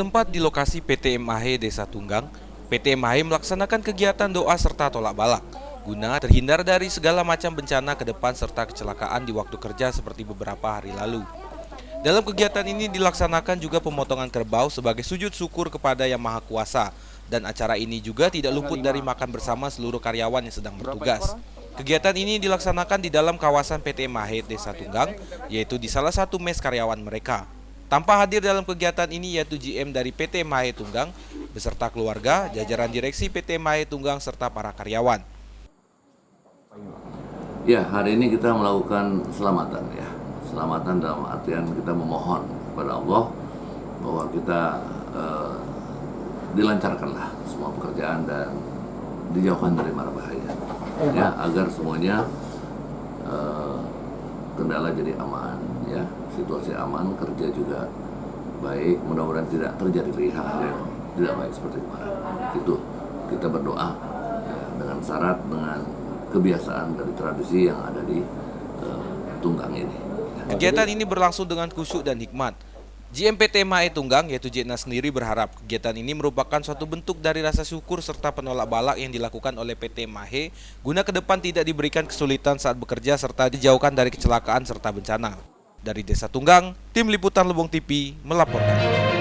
Bertempat di lokasi PT MAHE Desa Tunggang, PT MAHE melaksanakan kegiatan doa serta tolak balak guna terhindar dari segala macam bencana ke depan serta kecelakaan di waktu kerja seperti beberapa hari lalu. Dalam kegiatan ini dilaksanakan juga pemotongan kerbau sebagai sujud syukur kepada Yang Maha Kuasa, dan acara ini juga tidak luput dari makan bersama seluruh karyawan yang sedang bertugas. Kegiatan ini dilaksanakan di dalam kawasan PT MAHE Desa Tunggang, yaitu di salah satu mes karyawan mereka. Tanpa hadir dalam kegiatan ini yaitu GM dari PT MAHE Tunggang beserta keluarga, jajaran direksi PT MAHE Tunggang serta para karyawan. Ya, hari ini kita melakukan selamatan ya. Selamatan dalam artian kita memohon kepada Allah bahwa kita dilancarkanlah semua pekerjaan dan dijauhkan dari mara bahaya. Ya, agar semuanya kendala jadi aman ya, situasi aman, kerja juga baik, mudah-mudahan tidak terjadi hal-hal yang tidak baik seperti kemarin. Itu kita berdoa ya, dengan syarat, dengan kebiasaan dari tradisi yang ada di Tunggang ini. Kegiatan ini berlangsung dengan khusyuk dan hikmat. GM PT MAHE Tunggang yaitu Jena sendiri berharap kegiatan ini merupakan suatu bentuk dari rasa syukur serta penolak balak yang dilakukan oleh PT MAHE guna ke depan tidak diberikan kesulitan saat bekerja serta dijauhkan dari kecelakaan serta bencana. Dari Desa Tunggang, Tim Liputan Lebong TV melaporkan.